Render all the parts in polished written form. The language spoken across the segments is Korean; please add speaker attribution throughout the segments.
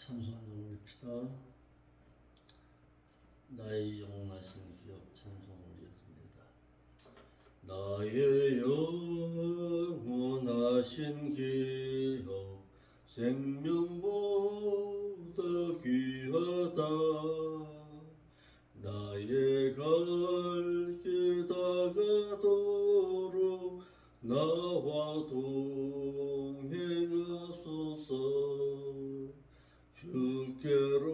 Speaker 1: 찬송을 올립시다. 나의 영원하신 기업 찬송을 올렸습니다. 나의 영원하신 기업 생명보다 귀하다. 나의 갈 길 다가도록 나와 동행하소서. 주께로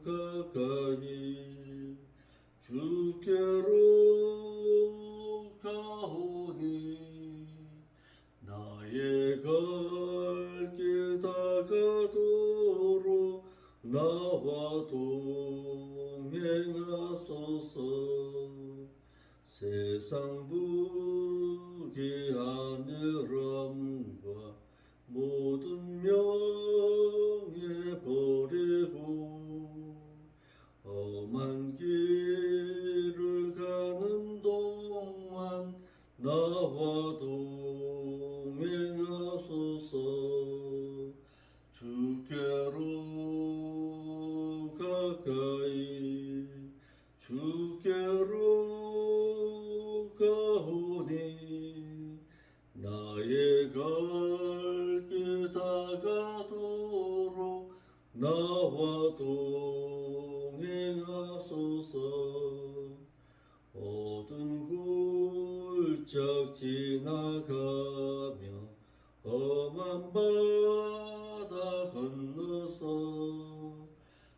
Speaker 1: 가까이 주께로 가오니 나의 갈 길 다가도록 나와 동행하소서. 세상 부귀 하늘함과 모든 명예 버리고 험한 길을 가는 동안 나와 동행하소서. 주께로 가까이 주께로 가오니 나의 갈 길 다가도록 나와 동행하소서. 어두운 굴짝 지나가며 험한 바다 건너서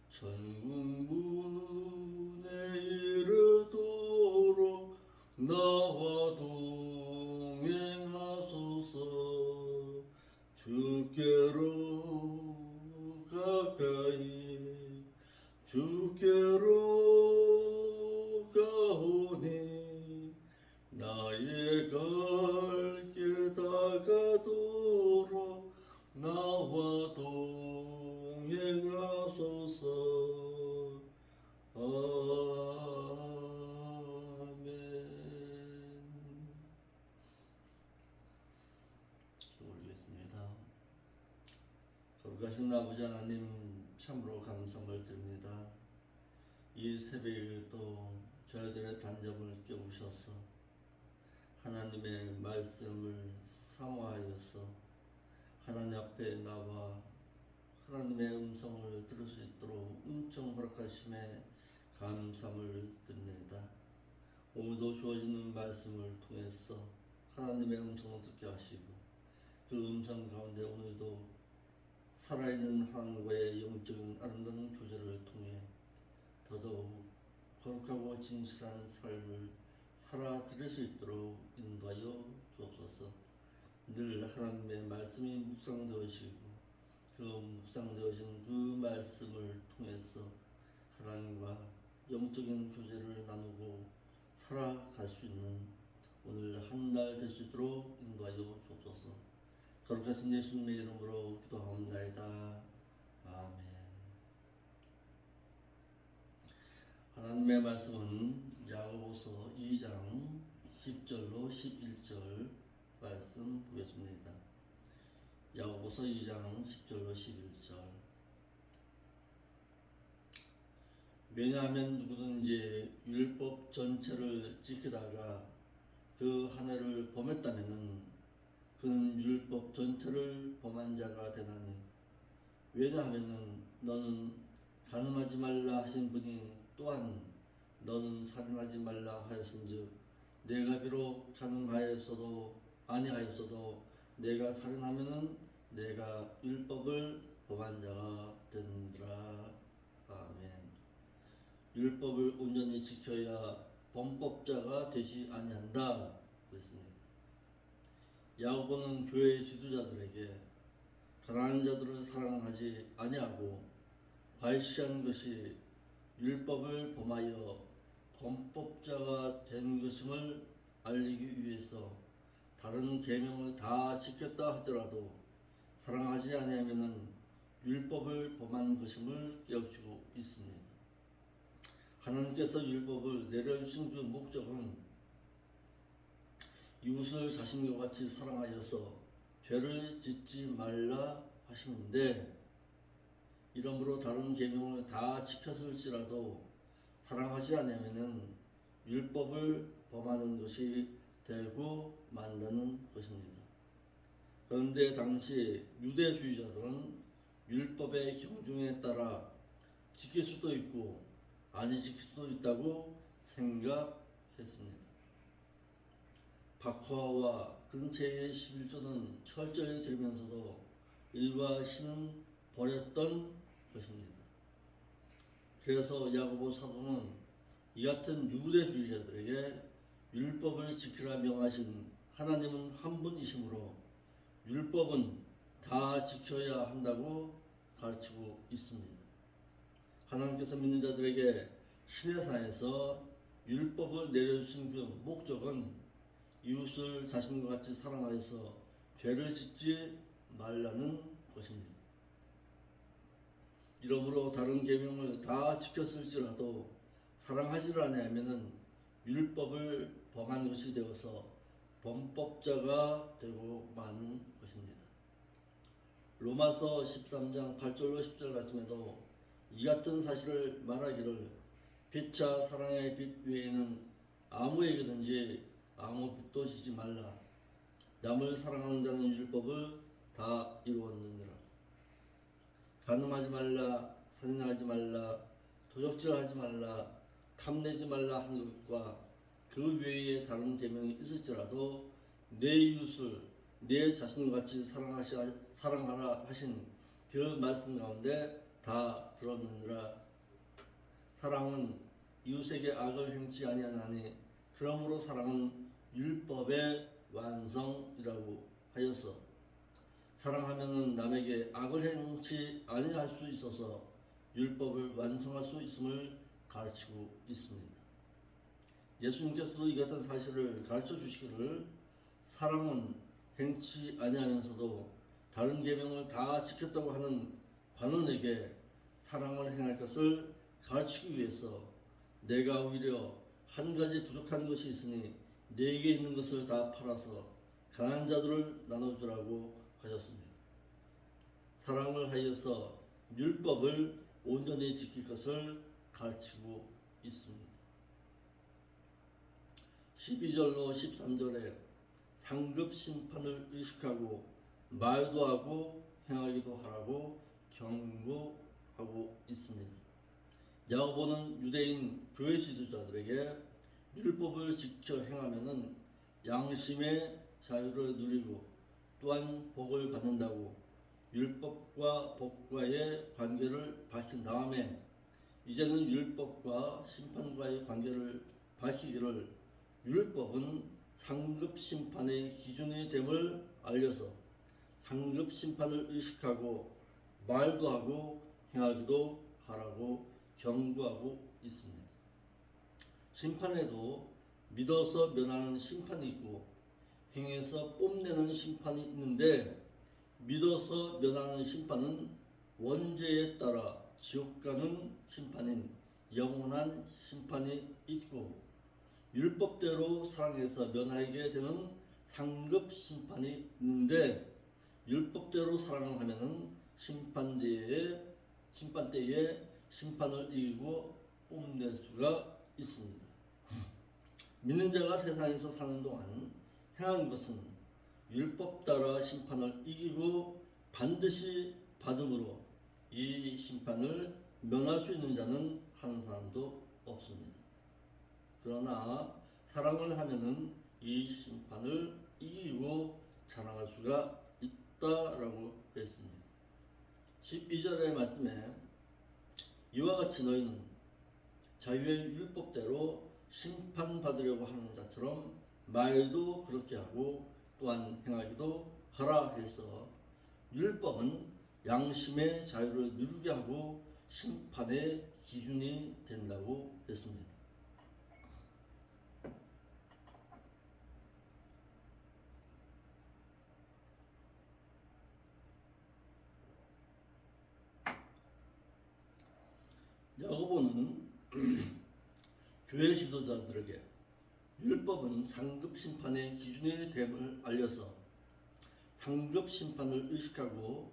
Speaker 1: 천국 문에 이르도록 나와 동행하소서. 주께로 가까이 주께로 가오니 나의 갈 길 다가도록 나와 동행하소서. 아멘. 올리겠습니다. 거룩하신 아버지 하나님, 참으로 감사를 드립니다. 이 새벽에 또 저희들의 단점을 깨우셔서 하나님의 말씀을 사모하여서 하나님 앞에 나와 하나님의 음성을 들을 수 있도록 은총 허락하심에 감사를 드립니다. 오늘도 주어지는 말씀을 통해서 하나님의 음성을 듣게 하시고 그 음성 가운데 오늘도 살아있는 하나님과의 영적인 아름다운 교제를 통해 더더욱 거룩하고 진실한 삶을 살아드릴 수 있도록 인도하여 주옵소서. 늘 하나님의 말씀이 묵상되어지고 그 묵상되어진 그 말씀을 통해서 하나님과 영적인 교제를 나누고 살아갈 수 있는 오늘 한 날 될 수 있도록 인도하여 주옵소서. 거룩하신 예수님의 이름으로 기도합니다. 아멘. 하나님의 말씀은 야고보서 2장 10절로 11절 말씀 보겠습니다. 야고보서 2장 10절로 11절. 왜냐하면 누구든지 율법 전체를 지키다가 그 하나를 범했다면 그는 율법 전체를 범한 자가 되나니, 왜냐하면 너는 간음하지 말라 하신 분이 또한 너는 살인하지 말라 하였은즉 내가 비록 간음하였어도 아니하였어도 내가 살인하면은 내가 율법을 범한 자가 되느니라. 아멘. 율법을 온전히 지켜야 범법자가 되지 아니한다 그랬습니다. 야고보는 교회의 지도자들에게 가난한 자들을 사랑하지 아니하고 과시한 것이 율법을 범하여 범법자가 된 것임을 알리기 위해서 다른 계명을 다 지켰다 하더라도 사랑하지 아니하면은 율법을 범한 것임을 깨우치고 있습니다. 하나님께서 율법을 내려주신 그 목적은 이웃을 자신과 같이 사랑하여서 죄를 짓지 말라 하시는데, 이러므로 다른 계명을 다 지켰을지라도 사랑하지 않으면은 율법을 범하는 것이 되고 만다는 것입니다. 그런데 당시 유대주의자들은 율법의 경중에 따라 지킬 수도 있고 아니 지킬 수도 있다고 생각했습니다. 박화와 근처의 11조는 철저히 들으면서도 일과 신은 버렸던 것입니다. 그래서 야고보 사도는 이 같은 유대주의자들에게 율법을 지키라 명하신 하나님은 한 분이시므로 율법은 다 지켜야 한다고 가르치고 있습니다. 하나님께서 믿는 자들에게 시내산에서 율법을 내려주신 그 목적은 이웃을 자신과 같이 사랑하여서 죄를 짓지 말라는 것입니다. 이러므로 다른 계명을 다 지켰을지라도 사랑하지를 아니하면은 율법을 범한 것이 되어서 범법자가 되고 마는 것입니다. 로마서 13장 8절로 10절 말씀에도 이 같은 사실을 말하기를 피차 사랑의 빛 외에는 아무에게든지 아무 빛도 지지 말라. 남을 사랑하는 자는 율법을 다 이루었느니라. 간음하지 말라, 살인하지 말라, 도적질하지 말라, 탐내지 말라 하는 것과 그 외에 다른 계명이 있을지라도 내 이웃을 내 자신같이 사랑하라 하신 그 말씀 가운데 다 들었느니라. 사랑은 이웃에게 악을 행치 아니하나니 그러므로 사랑은 율법의 완성이라고 하였어. 사랑하면은 남에게 악을 행치 아니할 수 있어서 율법을 완성할 수 있음을 가르치고 있습니다. 예수님께서도 이 같은 사실을 가르쳐 주시기를 사랑은 행치 아니하면서도 다른 계명을 다 지켰다고 하는 관원에게 사랑을 행할 것을 가르치기 위해서 내가 오히려 한 가지 부족한 것이 있으니 네게 있는 것을 다 팔아서 가난한 자들을 나눠주라고 하셨습니다. 사랑을 하여서 율법을 온전히 지킬 것을 가르치고 있습니다. 12절로 13절에 상급 심판을 의식하고 말도 하고 행하기도 하라고 경고하고 있습니다. 야고보는 유대인 교회 지도자들에게 율법을 지켜 행하면은 양심의 자유를 누리고 또한 복을 받는다고 율법과 복과의 관계를 밝힌 다음에 이제는 율법과 심판과의 관계를 밝히기를 율법은 상급 심판의 기준이 됨을 알려서 상급 심판을 의식하고 말도 하고 행하기도 하라고 경고하고 있습니다. 심판에도 믿어서 면하는 심판이 있고 행해서 뽐내는 심판이 있는데 믿어서 면하는 심판은 원죄에 따라 지옥 가는 심판인 영원한 심판이 있고 율법대로 사랑해서 면하게 되는 상급 심판이 있는데 율법대로 사랑을 하면은 심판 때에 심판을 이기고 뽐낼 수가 있습니다. 믿는 자가 세상에서 사는 동안 행한 것은 율법 따라 심판을 이기고 반드시 받음으로 이 심판을 면할 수 있는 자는 한 사람도 없습니다. 그러나 사랑을 하면은 이 심판을 이기고 자랑할 수가 있다라고 했습니다. 12절의 말씀에 이와 같이 너희는 자유의 율법대로 심판받으려고 하는 자처럼 말도 그렇게 하고 또한 행하기도 하라 해서 율법은 양심의 자유를 누리게 하고 심판의 기준이 된다고 했습니다. 야고보는 교회 지도자들에게 율법은 상급 심판의 기준이 됨을 알려서 상급 심판을 의식하고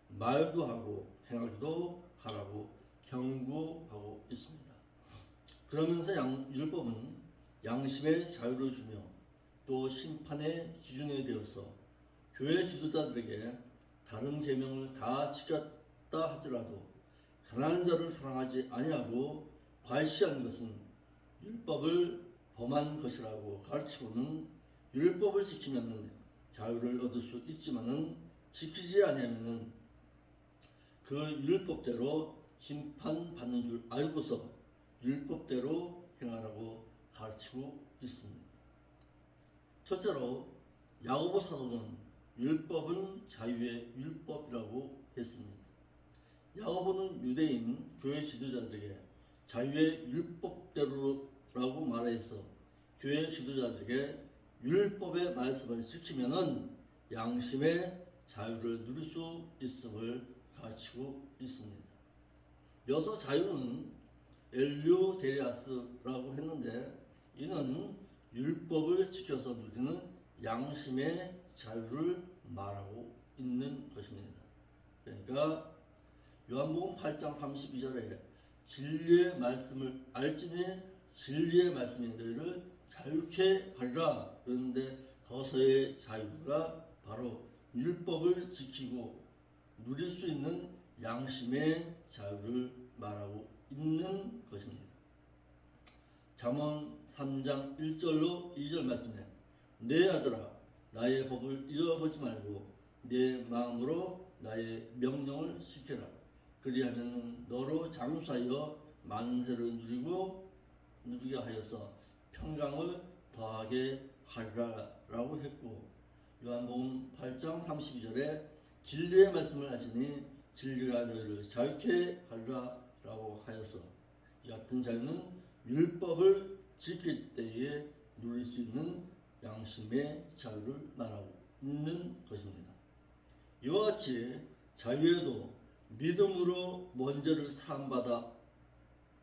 Speaker 1: 말도 하고 행하기도 하라고 경고하고 있습니다. 그러면서 율법은 양심의 자유를 주며 또 심판의 기준이 되어서 교회 지도자들에게 다른 계명을 다 지켰다 하더라도 가난한 자를 사랑하지 아니하고 과시한 것은 율법을 범한 것이라고 가르치고는 율법을 지키면 자유를 얻을 수 있지만은 지키지 아니하면은 그 율법대로 심판받는 줄 알고서 율법대로 행하라고 가르치고 있습니다. 첫째로 야고보 사도는 율법은 자유의 율법이라고 했습니다. 야고보는 유대인 교회 지도자들에게 자유의 율법대로라고 말해서 교회 지도자들에게 율법의 말씀을 지키면은 양심의 자유를 누릴 수 있음을 가르치고 있습니다. 여기서 자유는 엘류데리아스라고 했는데 이는 율법을 지켜서 누리는 양심의 자유를 말하고 있는 것입니다. 그러니까 요한복음 8장 32절에 진리의 말씀을 알지니 진리의 말씀이 너희를 자유케 하리라. 그런데 거기서의 자유가 바로 율법을 지키고 누릴 수 있는 양심의 자유를 말하고 있는 것입니다. 잠언 3장 1절로 2절 말씀에 내 아들아 나의 법을 잃어버리지 말고 내 마음으로 나의 명령을 지켜라. 그리하면 너로 장수하여 많은 해를 누리게 하여서 평강을 더하게 하리라 라고 했고, 요한복음 8장 32절에 진리의 말씀을 하시니 진리가 너희를 자유케 하리라 라고 하여서 이 같은 자유는 율법을 지킬 때에 누릴 수 있는 양심의 자유를 말하고 있는 것입니다. 이와 같이 자유에도 믿음으로 먼저를 사함받아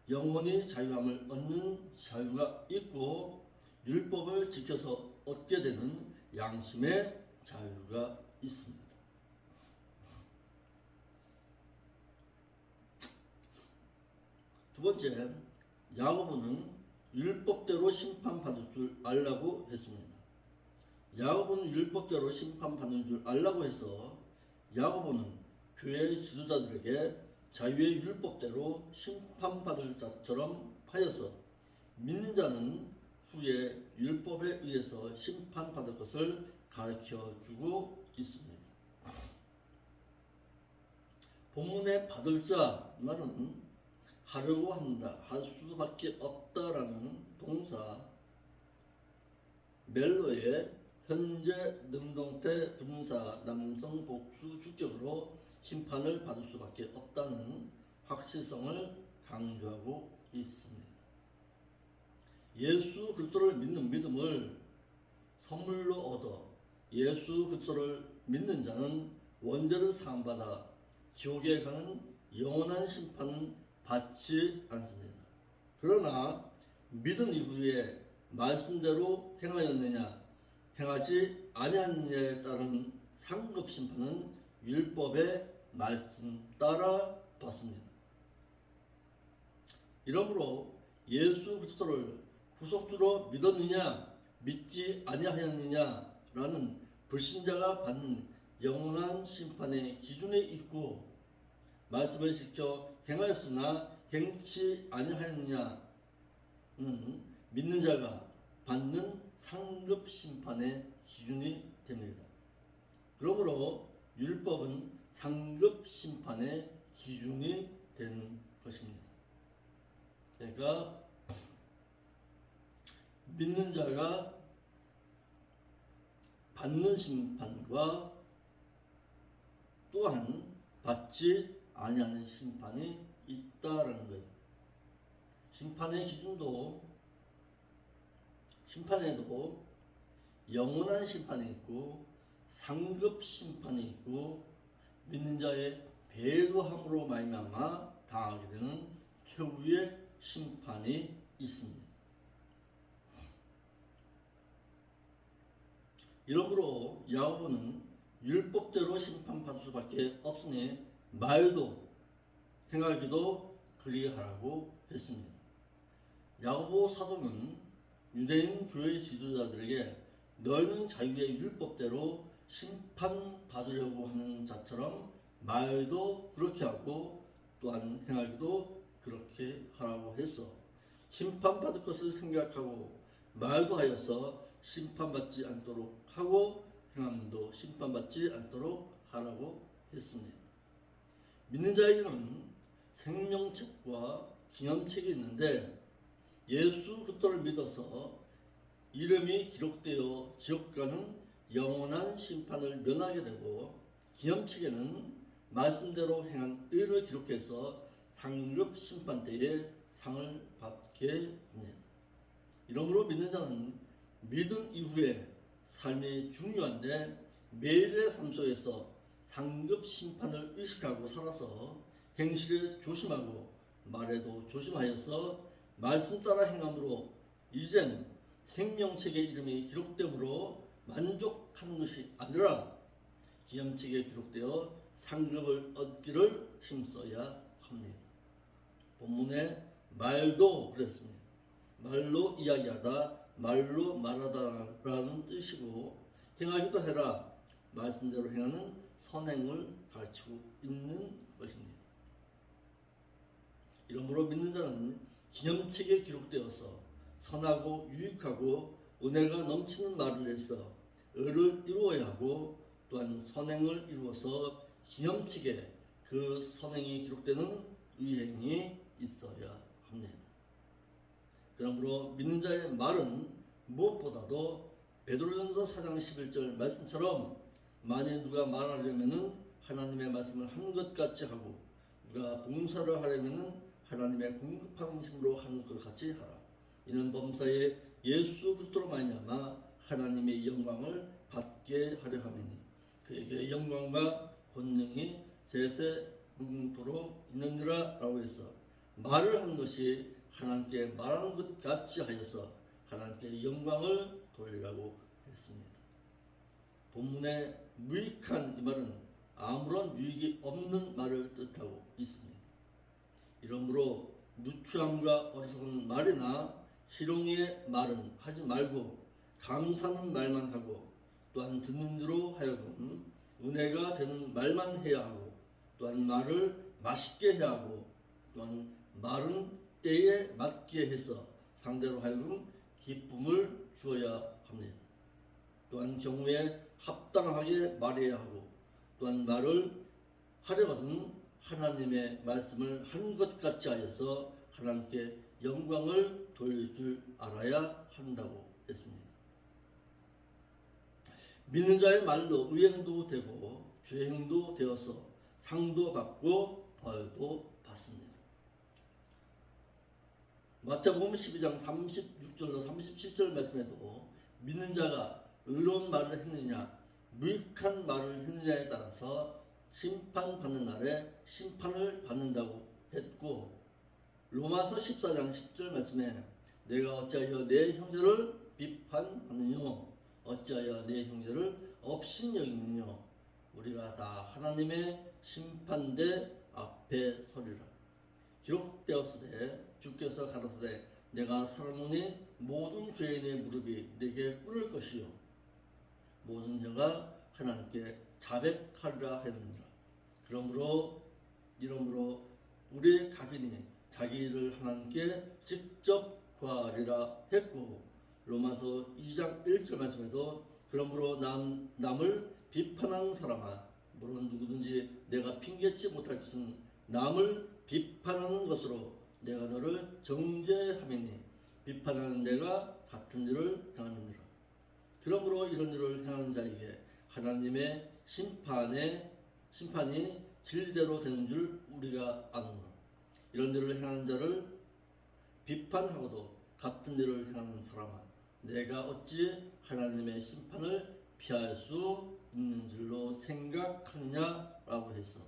Speaker 1: 영원히 자유함을 얻는 자유가 있고 율법을 지켜서 얻게 되는 양심의 자유가 있습니다. 두 번째, 야고보는 율법대로 심판받을 줄 알라고 했습니다. 야고보는 율법대로 심판받는 줄 알라고 해서 야고보는 교회 지도자들에게 자유의 율법대로 심판받을 자처럼 하여서 믿는 자는 후에 율법에 의해서 심판받을 것을 가르쳐주고 있습니다. 본문의 받을 자 말은 하려고 한다, 할 수밖에 없다라는 동사 멜로의 현재 능동태 분사 남성 복수 주격으로 심판을 받을 수밖에 없다는 확실성을 강조하고 있습니다. 예수 그리스도를 믿는 믿음을 선물로 얻어 예수 그리스도를 믿는 자는 원죄를 사함받아 지옥에 가는 영원한 심판은 받지 않습니다. 그러나 믿은 이후에 말씀대로 행하였느냐 행하지 아니하느냐에 따른 상급 심판은 율법의 말씀 따라 받습니다. 이러므로 예수 그리스도를 구속주로 믿었느냐 믿지 아니하였느냐라는 불신자가 받는 영원한 심판의 기준이 있고 말씀을 지켜 행하였으나 행치 아니하였느냐는 믿는 자가 받는 상급 심판의 기준이 됩니다. 그러므로 율법은 상급 심판의 기준이 되는 것입니다. 그러니까 믿는 자가 받는 심판과 또한 받지 아니하는 심판이 있다라는 거예요. 심판의 기준도 심판에도 영원한 심판이 있고 상급 심판이 있고 믿는 자의 배도함으로 말미암아 당하게 되는 최후의 심판이 있습니다. 이러므로 야고보는 율법대로 심판받을 수밖에 없으니 말도 행하기도 그리하라고 했습니다. 야고보 사도는 유대인 교회 지도자들에게 너희는 자유의 율법대로 심판받으려고 하는 자처럼 말도 그렇게 하고 또한 행하기도 그렇게 하라고 했어. 심판받을 것을 생각하고 말도 하여서 심판받지 않도록 하고 행함도 심판받지 않도록 하라고 했습니다. 믿는 자에게는 생명책과 기념책이 있는데 예수 그리스도를 믿어서 이름이 기록되어 지옥 가는 영원한 심판을 면하게 되고, 기념책에는 말씀대로 행한 의를 기록해서 상급 심판 때에 상을 받게 합니다. 이러므로 믿는 자는 믿음 이후에 삶이 중요한데 매일의 삶 속에서 상급 심판을 의식하고 살아서 행실에 조심하고 말에도 조심하여서 말씀 따라 행함으로 이젠 생명책의 이름이 기록되므로 만족하는 것이 아니라 기념책에 기록되어 상급을 얻기를 힘써야 합니다. 본문에 말도 그랬습니다. 말로 이야기하다, 말로 말하다라는 뜻이고, 행하기도 해라, 말씀대로 행하는 선행을 가르치고 있는 것입니다. 이러므로 믿는 자는 기념책에 기록되어서 선하고 유익하고 은혜가 넘치는 말을 해서 의를 이루어야 하고, 또한 선행을 이루어서 기념책에 그 선행이 기록되는 의행이 있어야 합니다. 그러므로 믿는 자의 말은 무엇보다도 베드로전서 4장 11절 말씀처럼 만일 누가 말하려면은 하나님의 말씀을 한 것 같이 하고 누가 봉사를 하려면은 하나님의 공급하는 힘으로 하는 것 같이 하라. 이는 범사에 예수 그리스도로 말미암아 하나님의 영광을 받게 하려 함이니 그에게 영광과 권능이 세세 무궁토록 있느니라 라고 해서 말을 한 것이 하나님께 말하는 것 같이 하여서 하나님께 영광을 돌리라고 했습니다. 본문의 무익한 이 말은 아무런 유익이 없는 말을 뜻하고 있습니다. 이러므로 누추함과 어리석은 말이나 희롱의 말은 하지 말고 감사하는 말만 하고, 또한 듣는 이로 하여금 은혜가 되는 말만 해야 하고, 또한 말을 맛있게 해야 하고, 또한 말은 때에 맞게 해서 상대로 하여금 기쁨을 주어야 합니다. 또한 경우에 합당하게 말해야 하고, 또한 말을 하려거든 하나님의 말씀을 한 것 같이 하여서 하나님께 영광을 돌릴 줄 알아야 한다고 했습니다. 믿는 자의 말로 의행도 되고 죄행도 되어서 상도 받고 벌도 받습니다. 마태복음 12장 36절로 37절 말씀에도 믿는 자가 의로운 말을 했느냐 무익한 말을 했느냐에 따라서 심판받는 날에 심판을 받는다고 했고, 로마서 14장 10절 말씀에 내가 어찌하여 내 형제를 비판하느뇨 어찌하여 내 형제를 업신여기느뇨 우리가 다 하나님의 심판대 앞에 서리라. 기록되었으되 주께서 가라사대 내가 살아노니 모든 죄인의 무릎이 내게 꿇을 것이요 모든 혀가 하나님께 자백하리라 했느니라. 이러므로 우리 각인이 자기 일을 하나님께 직접 구하리라 했고, 로마서 2장 1절 말씀에도 그러므로 남을 비판하는 사람아 물론 누구든지 내가 핑계치 못할 것은 남을 비판하는 것으로 내가 너를 정죄하매니 비판하는 내가 같은 일을 행하느니라. 그러므로 이런 일을 행하는 자에게 하나님의 심판이 진리대로 되는 줄 우리가 아노라. 이런 일을 행하는 자를 비판하고도 같은 일을 행하는 사람아 내가 어찌 하나님의 심판을 피할 수 있는 줄로 생각하느냐라고 해서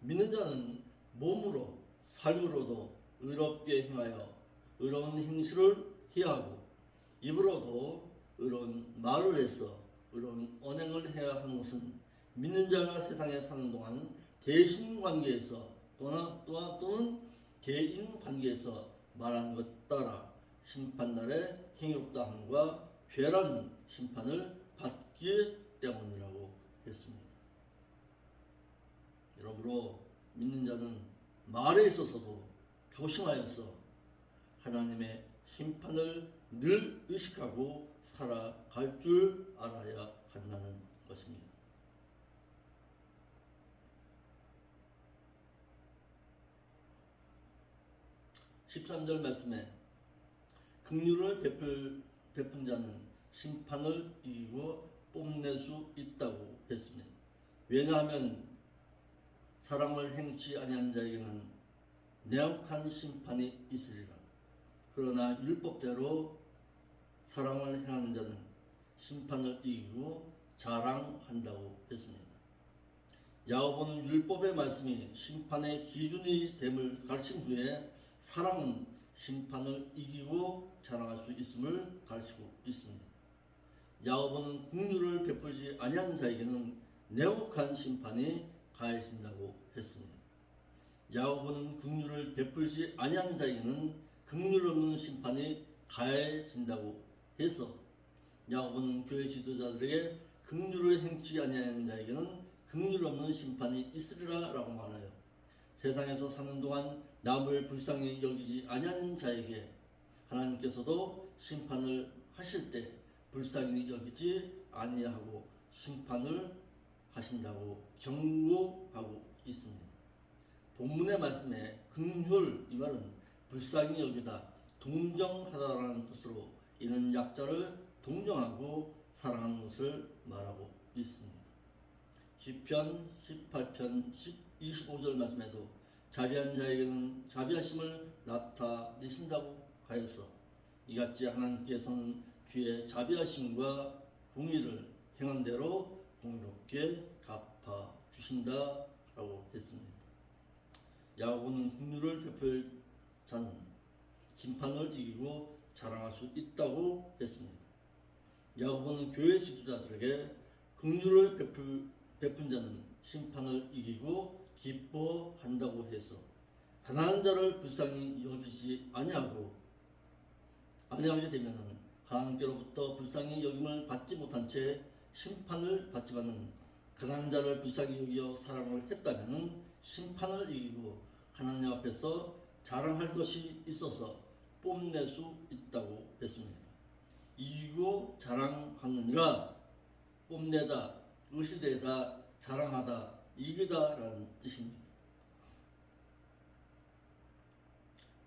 Speaker 1: 믿는 자는 몸으로 삶으로도 의롭게 행하여 의로운 행실을 해야 하고 입으로도 의로운 말을 해서 의로운 언행을 해야 하는 것은 믿는 자가 세상에 사는 동안 대신 관계에서 또는 개인 관계에서 말하는 것 따라 심판날에 행위롭다함과 죄라는 심판을 받기 때문이라고 했습니다. 그러므로 믿는 자는 말에 있어서도 조심하여서 하나님의 심판을 늘 의식하고 살아갈 줄 알아야 한다는 것입니다. 13절 말씀에 긍휼을 베푼 자는 심판을 이기고 뽐낼 수 있다고 했습니다. 왜냐하면 사랑을 행치 아니한 자에게는 명확한 심판이 있으리라. 그러나 율법대로 사랑을 행하는 자는 심판을 이기고 자랑한다고 했습니다. 야고보는 율법의 말씀이 심판의 기준이 됨을 가르친 후에 사랑은 심판을 이기고 자랑할 수 있음을 가르치고 있습니다. 야고보는 긍휼을 베풀지 아니한 자에게는 냉혹한 심판이 가해진다고 했습니다. 야고보는 긍휼을 베풀지 아니한 자에게는 긍휼 없는 심판이 가해진다고 해서 야고보는 교회 지도자들에게 긍휼을 행치 아니한 자에게는 긍휼 없는 심판이 있으리라 라고 말하여 세상에서 사는 동안 남을 불쌍히 여기지 아니하는 자에게 하나님께서도 심판을 하실 때 불쌍히 여기지 아니하고 심판을 하신다고 경고하고 있습니다. 본문의 말씀에 긍휼 이 말은 불쌍히 여기다 동정하다라는 뜻으로 이는 약자를 동정하고 사랑하는 것을 말하고 있습니다. 시편 18편 25절 말씀에도 자비한 자에게는 자비하심을 나타내신다고 하여서 이같이 하나님께서는 주의 자비하심과 공의를 행한 대로 공의롭게 갚아 주신다라고 했습니다. 야고보는 긍휼을 베풀 자는 심판을 이기고 자랑할 수 있다고 했습니다. 야고보는 교회 지도자들에게 긍휼을 베푼 자는 심판을 이기고 기뻐한다고 해서 가난한 자를 불쌍히 여기지 아니하게 되면 하나님께로부터 불쌍히 여김을 받지 못한 채 심판을 받지만은 가난한 자를 불쌍히 여기어 사랑을 했다면 심판을 이기고 하나님 앞에서 자랑할 것이 있어서 뽐낼 수 있다고 했습니다. 이기고 자랑하느니라 뽐내다, 의시되다, 자랑하다, 이기다 라는 뜻입니다.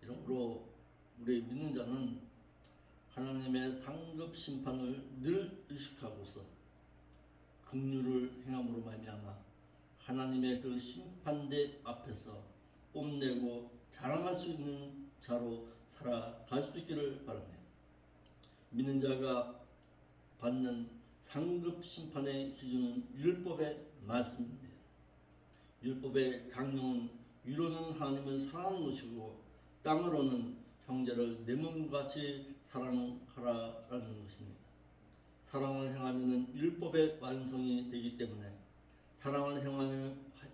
Speaker 1: 이러므로 우리 믿는 자는 하나님의 상급 심판을 늘 의식하고서 긍휼을 행함으로 말미암아 하나님의 그 심판대 앞에서 뽐내고 자랑할 수 있는 자로 살아갈 수 있기를 바랍니다. 믿는 자가 받는 상급 심판의 기준은 율법의 말씀입니다. 율법의 강령은 위로는 하나님을 사랑하는 것이고 땅으로는 형제를 내 몸같이 사랑하라라는 것입니다. 사랑을 행하면 율법의 완성이 되기 때문에 사랑을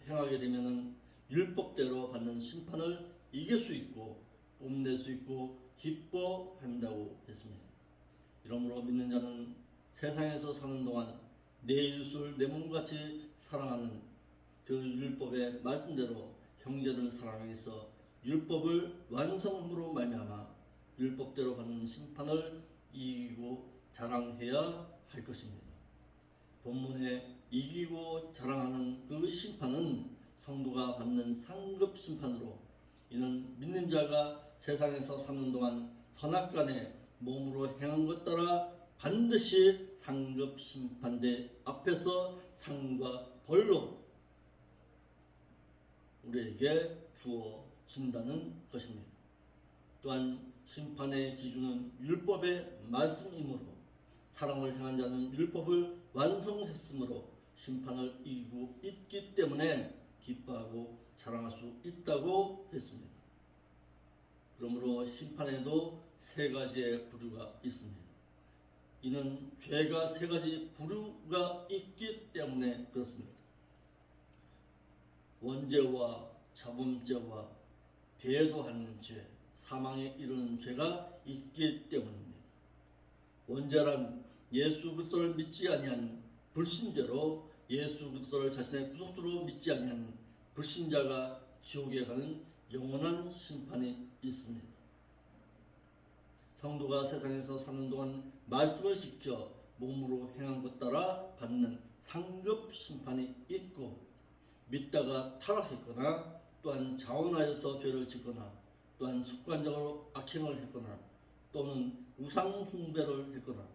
Speaker 1: 행하게 되면 율법대로 받는 심판을 이길 수 있고 뽐낼 수 있고 기뻐한다고 했습니다. 이러므로 믿는 자는 세상에서 사는 동안 내 이웃을 내 몸같이 사랑하는 그 율법의 말씀대로 형제를 사랑해서 율법을 완성함으로 말미암아 율법대로 받는 심판을 이기고 자랑해야 할 것입니다. 본문에 이기고 자랑하는 그 심판은 성도가 받는 상급 심판으로 이는 믿는 자가 세상에서 사는 동안 선악간에 몸으로 행한 것 따라 반드시 상급 심판대 앞에서 상과 벌로 우리에게 주어진다는 것입니다. 또한 심판의 기준은 율법의 말씀이므로 사랑을 행한 자는 율법을 완성했으므로 심판을 이기고 있기 때문에 기뻐하고 자랑할 수 있다고 했습니다. 그러므로 심판에도 세 가지의 부류가 있습니다. 이는 죄가 세 가지 부류가 있기 때문에 그렇습니다. 원죄와 자범죄와 배도하는 죄, 사망에 이르는 죄가 있기 때문입니다. 원죄란 예수 그리스도를 믿지 아니한 불신자로 예수 그리스도를 자신의 구속주로 믿지 아니한 불신자가 지옥에 가는 영원한 심판이 있습니다. 성도가 세상에서 사는 동안 말씀을 지켜 몸으로 행한 것 따라 받는 상급 심판이 있고, 믿다가 타락했거나 또한 자원하여서 죄를 짓거나 또한 습관적으로 악행을 했거나 또는 우상 숭배를 했거나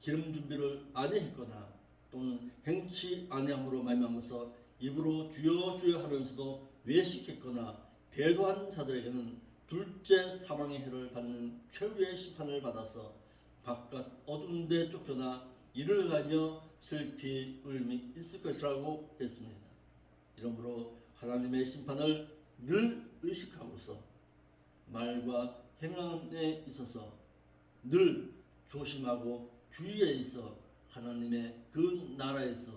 Speaker 1: 기름 준비를 아니했거나 또는 행치 아니함으로 말미암아서 입으로 주여 주여 하면서도 외식했거나 배도한 자들에게는 둘째 사망의 해를 받는 최후의 심판을 받아서 바깥 어두운 데 쫓겨나 이를 가며 슬피 울미 있을 것이라고 했습니다. 이러므로 하나님의 심판을 늘 의식하고서 말과 행함에 있어서 늘 조심하고 주의에 있어 하나님의 그 나라에서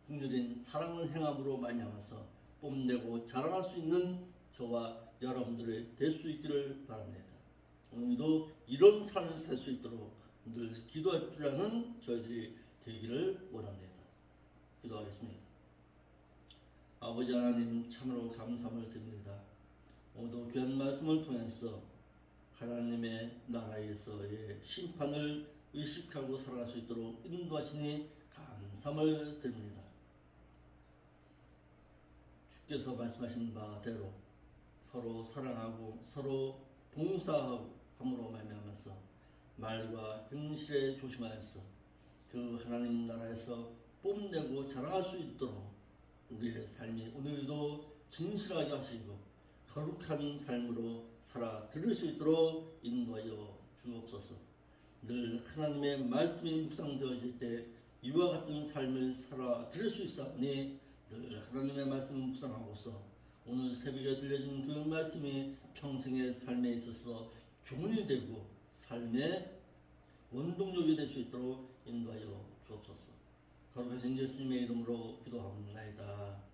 Speaker 1: 긍휼인 사랑을 행함으로 말미암아서 뽐내고 자랑할 수 있는 저와 여러분들이 될 수 있기를 바랍니다. 오늘도 이런 삶을 살 수 있도록 늘 기도할 줄 아는 저희들이 되기를 원합니다. 기도하겠습니다. 아버지 하나님, 참으로 감사함을 드립니다. 오늘도 귀한 말씀을 통해서 하나님의 나라에서의 심판을 의식하고 살아갈 수 있도록 인도하시니 감사함을 드립니다. 주께서 말씀하신 바대로 서로 사랑하고 서로 봉사함으로 말미암아서 말과 행실에 조심하여서 그 하나님 나라에서 뽐내고 자랑할 수 있도록 우리의 삶이 오늘도 진실하게 하시고 거룩한 삶으로 살아 드릴 수 있도록 인도하여 주옵소서. 늘 하나님의 말씀이 묵상되어질 때 이와 같은 삶을 살아 드릴 수 있사오니 늘 하나님의 말씀을 묵상하고서 오늘 새벽에 들려진 그 말씀이 평생의 삶에 있어서 교훈이 되고 삶의 원동력이 될 수 있도록 인도하여 주옵소서. 거룩하신 예수님의 이름으로 기도합니다.